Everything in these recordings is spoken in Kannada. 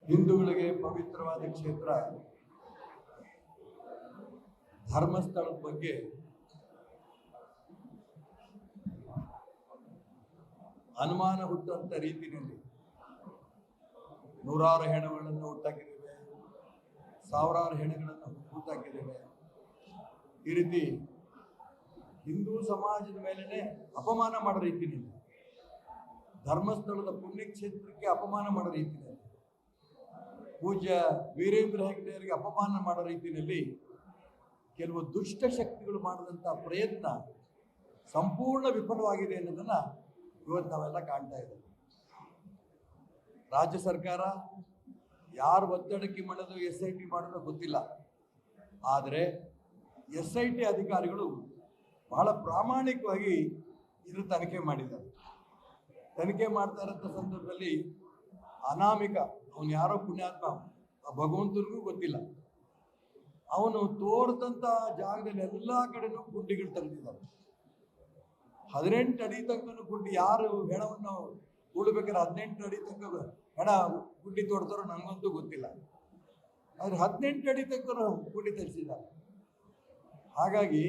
ಹಿಂದೂಗಳಿಗೆ ಪವಿತ್ರವಾದ ಕ್ಷೇತ್ರ ಧರ್ಮಸ್ಥಳದ ಬಗ್ಗೆ ಅನುಮಾನ ಹುಟ್ಟುವಂತ ರೀತಿಯಲ್ಲಿ ನೂರಾರು ಹೆಣಗಳನ್ನು ಹುಟ್ಟಾಕಿದ್ದೇವೆ, ಸಾವಿರಾರು ಹೆಣಗಳನ್ನು ಹುಟ್ಟಾಕಿದ್ದೇವೆ. ಈ ರೀತಿ ಹಿಂದೂ ಸಮಾಜದ ಮೇಲೆನೆ ಅಪಮಾನ ಮಾಡೋ ರೀತಿಯಲ್ಲಿ, ಧರ್ಮಸ್ಥಳದ ಪುಣ್ಯಕ್ಷೇತ್ರಕ್ಕೆ ಅಪಮಾನ ಮಾಡೋ ರೀತಿಯಲ್ಲಿ, ಪೂಜ್ಯ ವೀರೇಂದ್ರ ಹೆಗ್ಗಡೆಯವರಿಗೆ ಅಪಮಾನ ಮಾಡೋ ರೀತಿಯಲ್ಲಿ ಕೆಲವು ದುಷ್ಟ ಶಕ್ತಿಗಳು ಮಾಡಿದಂಥ ಪ್ರಯತ್ನ ಸಂಪೂರ್ಣ ವಿಫಲವಾಗಿದೆ ಅನ್ನೋದನ್ನ ಇವತ್ತು ನಾವೆಲ್ಲ ಕಾಣ್ತಾ ಇದ್ದೇವೆ. ರಾಜ್ಯ ಸರ್ಕಾರ ಯಾರು ಒತ್ತಡಕ್ಕೆ ಮಾಡೋದು SIT ಮಾಡೋದು ಗೊತ್ತಿಲ್ಲ, ಆದರೆ SIT ಅಧಿಕಾರಿಗಳು ಬಹಳ ಪ್ರಾಮಾಣಿಕವಾಗಿ ಇದು ತನಿಖೆ ಮಾಡಿದ್ದಾರೆ. ತನಿಖೆ ಮಾಡ್ತಾ ಇರೋಂಥ ಸಂದರ್ಭದಲ್ಲಿ ಅನಾಮಿಕ, ಅವನು ಯಾರೋ ಪುಣ್ಯಾತ್ಮ, ಭಗವಂತನಿಗೂ ಗೊತ್ತಿಲ್ಲ, ಅವನು ತೋರಿದಂಥ ಜಾಗದಲ್ಲಿ ಎಲ್ಲ ಕಡೆನೂ ಗುಂಡಿಗಳು ತೆಗೆದಿದ್ದಾರೆ. 18 ಅಡಿ ತನಕ ಗುಂಡಿ, ಯಾರು ಹೆಣವನ್ನು ಉಳ್ಬೇಕಾದ್ರೆ 18 ಅಡಿ ತನಕ ಹೆಣ ಗುಂಡಿ ತೋಡ್ತಾರೋ ನನಗಂತೂ ಗೊತ್ತಿಲ್ಲ, ಆದ್ರೆ 18 ಅಡಿ ತನಕ ಗುಂಡಿ ತೆಗೆಸಿದ್ದಾರೆ. ಹಾಗಾಗಿ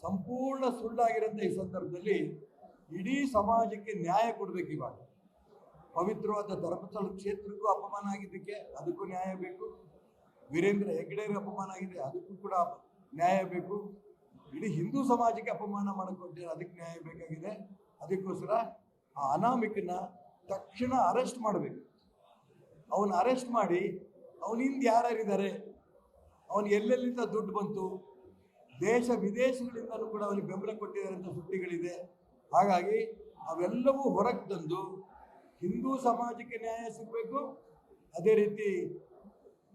ಸಂಪೂರ್ಣ ಸುಳ್ಳಾಗಿರೋಂಥ ಈ ಸಂದರ್ಭದಲ್ಲಿ ಇಡೀ ಸಮಾಜಕ್ಕೆ ನ್ಯಾಯ ಕೊಡ್ಬೇಕು. ಇವಾಗ ಪವಿತ್ರವಾದ ಧರ್ಮಸ್ಥಳ ಕ್ಷೇತ್ರಕ್ಕೂ ಅಪಮಾನ ಆಗಿದ್ದಕ್ಕೆ ಅದಕ್ಕೂ ನ್ಯಾಯ ಬೇಕು, ವೀರೇಂದ್ರ ಹೆಗ್ಗಡೆಗೆ ಅಪಮಾನ ಆಗಿದೆ ಅದಕ್ಕೂ ಕೂಡ ನ್ಯಾಯ ಬೇಕು, ಇಡೀ ಹಿಂದೂ ಸಮಾಜಕ್ಕೆ ಅಪಮಾನ ಮಾಡಿಕೊಟ್ಟಿದ್ದಾರೆ ಅದಕ್ಕೆ ನ್ಯಾಯ ಬೇಕಾಗಿದೆ. ಅದಕ್ಕೋಸ್ಕರ ಆ ಅನಾಮಿಕನ ತಕ್ಷಣ ಅರೆಸ್ಟ್ ಮಾಡಬೇಕು. ಅವನ್ನ ಅರೆಸ್ಟ್ ಮಾಡಿ ಅವನಿಂದ ಯಾರ್ಯಾರಿದ್ದಾರೆ, ಅವನು ಎಲ್ಲೆಲ್ಲಿಂದ ದುಡ್ಡು ಬಂತು, ದೇಶ ವಿದೇಶಗಳಿಂದಲೂ ಕೂಡ ಅವನಿಗೆ ಬೆಂಬಲ ಕೊಟ್ಟಿದ್ದಾರೆ ಅಂತ ಸುದ್ದಿಗಳಿದೆ. ಹಾಗಾಗಿ ಅವೆಲ್ಲವೂ ಹೊರಗೆ ತಂದು ಹಿಂದೂ ಸಮಾಜಕ್ಕೆ ನ್ಯಾಯ ಸಿಗಬೇಕು, ಅದೇ ರೀತಿ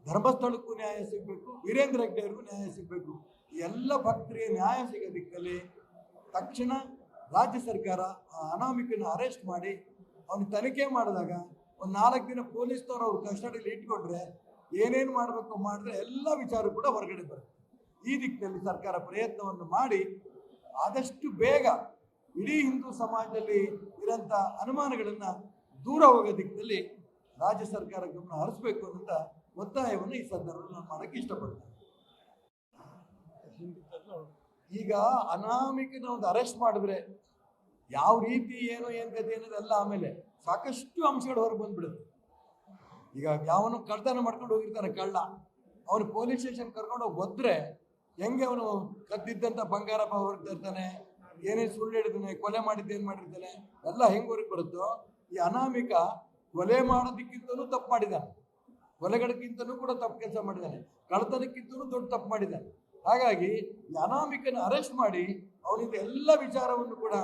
ಧರ್ಮಸ್ಥಳಕ್ಕೂ ನ್ಯಾಯ ಸಿಗಬೇಕು, ವೀರೇಂದ್ರ ಹೆಗ್ಗಡೆಯವ್ರಿಗೂ ನ್ಯಾಯ ಸಿಗಬೇಕು. ಎಲ್ಲ ಭಕ್ತರಿಗೆ ನ್ಯಾಯ ಸಿಗೋದಕ್ಕಲ್ಲಿ ತಕ್ಷಣ ರಾಜ್ಯ ಸರ್ಕಾರ ಆ ಅನಾಮಿಕನ ಅರೆಸ್ಟ್ ಮಾಡಿ ಅವನು ತನಿಖೆ ಮಾಡಿದಾಗ ಒಂದು 4 ದಿನ ಪೊಲೀಸ್ನವರು ಅವ್ರ ಕಸ್ಟಡಿಯಲ್ಲಿ ಇಟ್ಕೊಂಡ್ರೆ ಏನೇನು ಮಾಡಬೇಕು ಮಾಡಿದ್ರೆ ಎಲ್ಲ ವಿಚಾರ ಕೂಡ ಹೊರಗಡೆ ಬರುತ್ತೆ. ಈ ದಿಕ್ಕಿನಲ್ಲಿ ಸರ್ಕಾರ ಪ್ರಯತ್ನವನ್ನು ಮಾಡಿ ಆದಷ್ಟು ಬೇಗ ಇಡೀ ಹಿಂದೂ ಸಮಾಜದಲ್ಲಿ ಇರೋಂಥ ಅನುಮಾನಗಳನ್ನು ದೂರ ಹೋಗೋ ದಿಕ್ಕಿನಲ್ಲಿ ರಾಜ್ಯ ಸರ್ಕಾರ ಗಮನ ಹರಿಸಬೇಕು ಅನ್ನೋ ಒತ್ತಾಯವನ್ನು ಈ ಸಂದರ್ಭದಲ್ಲಿ ನಾನು ಮಾಡೋಕ್ಕೆ ಇಷ್ಟಪಡ್ತೇನೆ. ಈಗ ಅನಾಮಿಕನ ಒಂದು ಅರೆಸ್ಟ್ ಮಾಡಿದ್ರೆ ಯಾವ ರೀತಿ ಏನು ಕತೆ ಅನ್ನೋದೆಲ್ಲ ಆಮೇಲೆ ಸಾಕಷ್ಟು ಅಂಶಗಳು ಹೊರಗೆ ಬಂದ್ಬಿಡುತ್ತೆ. ಈಗ ಯಾವನು ಕಳ್ತನ ಮಾಡ್ಕೊಂಡು ಹೋಗಿರ್ತಾನೆ ಕಳ್ಳ, ಅವನು ಪೊಲೀಸ್ ಸ್ಟೇಷನ್ ಕರ್ಕೊಂಡು ಹೋಗಿ ಒದ್ರೆ ಹೆಂಗೆ ಅವನು ಕದ್ದಿದ್ದಂಥ ಬಂಗಾರ ಹೊರಗೆ ತರ್ತಾನೆ, ಏನೇನು ಸುಳ್ಳು ಹೇಳಿದ್ದಾನೆ, ಕೊಲೆ ಮಾಡಿದ್ದೇನು ಮಾಡಿರ್ತಾನೆ, ಎಲ್ಲ ಹೆಂಗೆ ಹೊರಗೆ ಬರುತ್ತೋ ಈ ಅನಾಮಿಕ ಕೊಲೆ ಮಾಡೋದಕ್ಕಿಂತಲೂ ತಪ್ಪು ಮಾಡಿದ್ದಾನೆ, ಕೊಲೆಗಳಕ್ಕಿಂತಲೂ ಕೂಡ ತಪ್ಪು ಕೆಲಸ ಮಾಡಿದ್ದಾನೆ, ಕಳ್ತನಕ್ಕಿಂತಲೂ ದೊಡ್ಡ ತಪ್ಪು ಮಾಡಿದ್ದಾನೆ. ಹಾಗಾಗಿ ಈ ಅನಾಮಿಕನ ಅರೆಸ್ಟ್ ಮಾಡಿ ಅವನಿಂದ ಎಲ್ಲ ವಿಚಾರವನ್ನು ಕೂಡ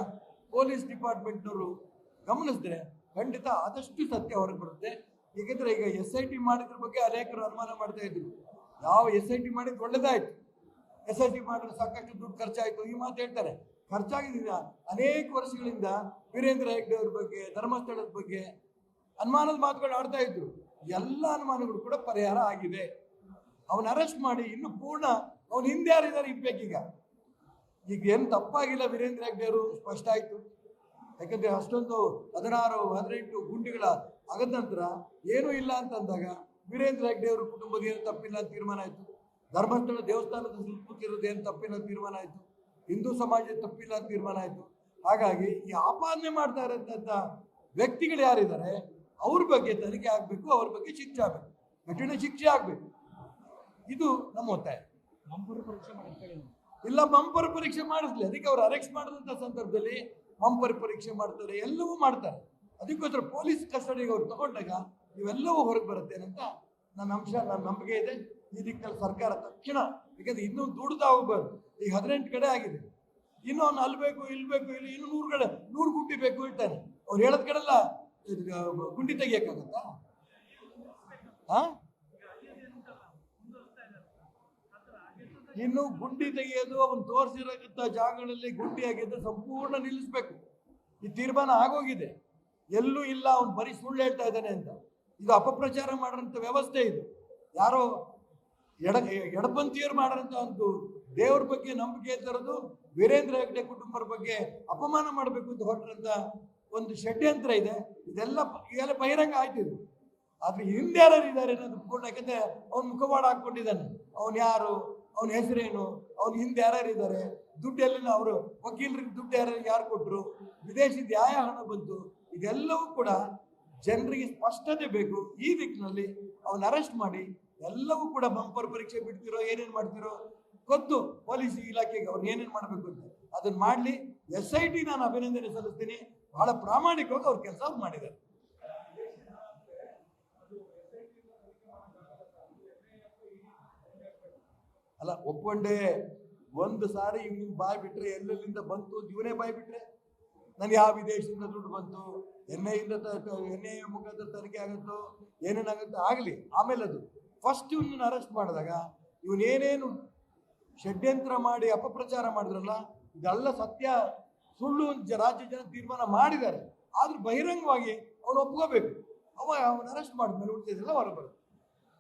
ಪೊಲೀಸ್ ಡಿಪಾರ್ಟ್ಮೆಂಟ್ನವರು ಗಮನಿಸಿದ್ರೆ ಖಂಡಿತ ಆದಷ್ಟು ಸತ್ಯ ಹೊರಗೆ ಬರುತ್ತೆ. ಏಕೆಂದರೆ ಈಗ SIT ಮಾಡಿದ್ರ ಬಗ್ಗೆ ಅನೇಕರು ಅನುಮಾನ ಮಾಡ್ತಾ ಇದ್ರು. ಯಾವ SIT ಮಾಡಿದ್ದು ಒಳ್ಳೇದಾಯ್ತು, SIT ಮಾಡಿದ್ರೆ ಸಾಕಷ್ಟು ದುಡ್ಡು ಖರ್ಚಾಯಿತು ಈ ಮಾತು ಹೇಳ್ತಾರೆ. ಖರ್ಚಾಗಿದ್ದ ಅನೇಕ ವರ್ಷಗಳಿಂದ ವೀರೇಂದ್ರ ಹೆಗ್ಗಡೆಯವ್ರ ಬಗ್ಗೆ, ಧರ್ಮಸ್ಥಳದ ಬಗ್ಗೆ ಅನುಮಾನದ ಮಾತುಗಳು ಆಡ್ತಾ ಇದ್ರು. ಎಲ್ಲ ಅನುಮಾನಗಳು ಕೂಡ ಪರಿಹಾರ ಆಗಿದೆ. ಅವನ ಅರೆಸ್ಟ್ ಮಾಡಿ ಇನ್ನು ಪೂರ್ಣ ಅವನು ಹಿಂದೆ ಯಾರಿದ್ದಾರೆ ಇರ್ಬೇಕೀಗ. ಈಗ ಏನು ತಪ್ಪಾಗಿಲ್ಲ ವೀರೇಂದ್ರ ಹೆಗ್ಗಡೆಯವರು ಸ್ಪಷ್ಟ ಆಯಿತು. ಯಾಕಂದರೆ ಅಷ್ಟೊಂದು 16-18 ಗುಂಡಿಗಳ ಆಗದ ನಂತರ ಏನೂ ಇಲ್ಲ ಅಂತಂದಾಗ ವೀರೇಂದ್ರ ಹೆಗ್ಗಡೆಯವರು ಕುಟುಂಬದ ಏನು ತಪ್ಪಿಲ್ಲ ಅಂತ ತೀರ್ಮಾನ ಆಯಿತು, ಧರ್ಮಸ್ಥಳ ದೇವಸ್ಥಾನದ ಸುತ್ತಮುತ್ತಿರೋದು ಏನು ತಪ್ಪಿಲ್ಲ ತೀರ್ಮಾನ ಆಯಿತು, ಹಿಂದೂ ಸಮಾಜದ ತಪ್ಪಿಲ್ಲ ಅಂತ ತೀರ್ಮಾನ ಆಯಿತು. ಹಾಗಾಗಿ ಈ ಆಪಾದನೆ ಮಾಡ್ತಾ ಇರೋಂಥ ವ್ಯಕ್ತಿಗಳು ಯಾರಿದ್ದಾರೆ ಅವ್ರ ಬಗ್ಗೆ ತನಿಖೆ ಆಗಬೇಕು, ಅವ್ರ ಬಗ್ಗೆ ಶಿಕ್ಷೆ ಆಗಬೇಕು, ಕಠಿಣ ಶಿಕ್ಷೆ ಆಗಬೇಕು. ಇದು ನಮ್ಮ ಒತ್ತಾಯ. ಇಲ್ಲ ಬಂಪರ್ ಪರೀಕ್ಷೆ ಮಾಡಿಸ್ಲಿ, ಅದಕ್ಕೆ ಅವ್ರು ಅರೆಸ್ಟ್ ಮಾಡಿದಂಥ ಸಂದರ್ಭದಲ್ಲಿ ಬಂಪರ್ ಪರೀಕ್ಷೆ ಮಾಡ್ತಾರೆ, ಎಲ್ಲವೂ ಮಾಡ್ತಾರೆ. ಅದಕ್ಕೋಸ್ಕರ ಪೊಲೀಸ್ ಕಸ್ಟಡಿಗೆ ಅವ್ರು ತಗೊಂಡಾಗ ಇವೆಲ್ಲವೂ ಹೊರಗೆ ಬರುತ್ತೆ ಅಂತ ನನ್ನ ನಂಬಿಕೆ ಇದೆ. ಈ ದಿಕ್ಕಲ್ಲಿ ಸರ್ಕಾರ ತಕ್ಷಣ, ಯಾಕಂದ್ರೆ ಇನ್ನೂ ದುಡ್ತಾ ಹೋಗ್ಬಾರ್ದು. ಈಗ 18 ಕಡೆ ಆಗಿದೆ, ಇನ್ನೂ ಅವ್ನು ಅಲ್ಬೇಕು ಇಲ್ಬೇಕು, ಇಲ್ಲಿ ಇನ್ನೂ 100 ಗುಂಡಿ ಬೇಕು ಇರ್ತಾನೆ. ಅವ್ರು ಹೇಳೋದ್ ಕಡೆಲ್ಲ ಗುಂಡಿ ತೆಗಿಯಕ್ಕಾಗತ್ತಾ? ಇನ್ನು ಗುಂಡಿ ತೆಗೆಯೋದು ಅವನು ತೋರಿಸಿರೋಂಥ ಜಾಗಗಳಲ್ಲಿ ಗುಂಡಿ ಆಗಿದ್ದು ಸಂಪೂರ್ಣ ನಿಲ್ಲಿಸ್ಬೇಕು. ಈ ತೀರ್ಮಾನ ಆಗೋಗಿದೆ, ಎಲ್ಲೂ ಇಲ್ಲ ಅವನು ಬರೀ ಸುಳ್ಳು ಹೇಳ್ತಾ ಇದ್ದಾನೆ ಅಂತ. ಇದು ಅಪಪ್ರಚಾರ ಮಾಡೋಂಥ ವ್ಯವಸ್ಥೆ ಇದು. ಯಾರೋ ಎಡಪಂಥೀಯರು ಮಾಡೋಂಥ ಒಂದು ದೇವ್ರ ಬಗ್ಗೆ ನಂಬಿಕೆ ತರೋದು, ವೀರೇಂದ್ರ ಹೆಗ್ಗಡೆ ಕುಟುಂಬರ ಬಗ್ಗೆ ಅಪಮಾನ ಮಾಡಬೇಕು ಅಂತ ಹೊರಟ್ರಂತ ಒಂದು ಷಡ್ಯಂತ್ರ ಇದೆ. ಇದೆಲ್ಲ ಬಹಿರಂಗ ಆಯ್ತು. ಇದು ಆದ್ರೆ ಹಿಂದೆ ಯಾರು ಇದ್ದಾರೆ ಅನ್ನೋದು ಪೂರ್ಣ, ಯಾಕಂದ್ರೆ ಅವ್ನ ಮುಖವಾಡ ಹಾಕೊಂಡಿದ್ದಾನೆ, ಅವನು ಯಾರು, ಅವನ ಹೆಸರೇನು, ಅವ್ನ ಹಿಂದೆ ಯಾರ್ಯಾರು ಇದ್ದಾರೆ, ದುಡ್ಡು ಎಲ್ಲಿನ, ಅವರು ವಕೀಲರಿಗೆ ದುಡ್ಡು ಯಾರು ಕೊಟ್ಟರು, ವಿದೇಶದ ಯಾವ ಹಣ ಬಂತು, ಇದೆಲ್ಲವೂ ಕೂಡ ಜನರಿಗೆ ಸ್ಪಷ್ಟತೆ ಬೇಕು. ಈ ದಿಕ್ಕಿನಲ್ಲಿ ಅವನ್ನ ಅರೆಸ್ಟ್ ಮಾಡಿ ಎಲ್ಲವೂ ಕೂಡ ಬಂಪರ್ ಪರೀಕ್ಷೆ ಬಿಡ್ತಿರೋ ಏನೇನ್ ಮಾಡ್ತಿರೋ ಗೊತ್ತು ಪೊಲೀಸ್ ಇಲಾಖೆಗೆ, ಅವ್ರು ಏನೇನ್ ಮಾಡ್ಬೇಕು ಅಂತ ಅದನ್ನ ಮಾಡ್ಲಿ. SIT ನಾನು ಅಭಿನಂದನೆ ಸಲ್ಲಿಸ್ತೀನಿ, ಬಹಳ ಪ್ರಾಮಾಣಿಕವಾಗಿ ಅವ್ರ ಕೆಲಸ ಮಾಡಿದ್ದಾರೆ. ಅಲ್ಲ ಒಪ್ಕೊಂಡೆ, ಒಂದು ಸಾರಿ ಇವ್ನಿಗೆ ಬಾಯ್ ಬಿಟ್ರೆ ಎಲ್ಲೆಲ್ಲಿಂದ ಬಂತು ಇವನೇ ಬಾಯ್ ಬಿಟ್ರೆ, ನನ್ ಯಾವ ವಿದೇಶದಿಂದ ದುಡ್ಡು ಬಂತು, NIA ಮುಖಾಂತರ ತನಿಖೆ ಆಗುತ್ತೋ ಏನೇನಾಗುತ್ತೋ ಆಗ್ಲಿ, ಆಮೇಲೆ ಅದು ಫಸ್ಟ್ ಇವನನ್ನ ಅರೆಸ್ಟ್ ಮಾಡಿದಾಗ ಇವನೇನೇನು ಷಡ್ಯಂತ್ರ ಮಾಡಿ ಅಪಪ್ರಚಾರ ಮಾಡಿದ್ರಲ್ಲ, ಇದೆಲ್ಲ ಸತ್ಯ ಸುಳ್ಳು ರಾಜ್ಯ ಜನ ತೀರ್ಮಾನ ಮಾಡಿದ್ದಾರೆ. ಆದ್ರೂ ಬಹಿರಂಗವಾಗಿ ಅವನು ಒಪ್ಕೋಬೇಕು. ಅವನ ಅರೆಸ್ಟ್ ಮಾಡಿದ್ಮೇಲೆ ಉಳಿದಿದ್ದೆಲ್ಲ ಹೊರಬರುತ್ತೆ.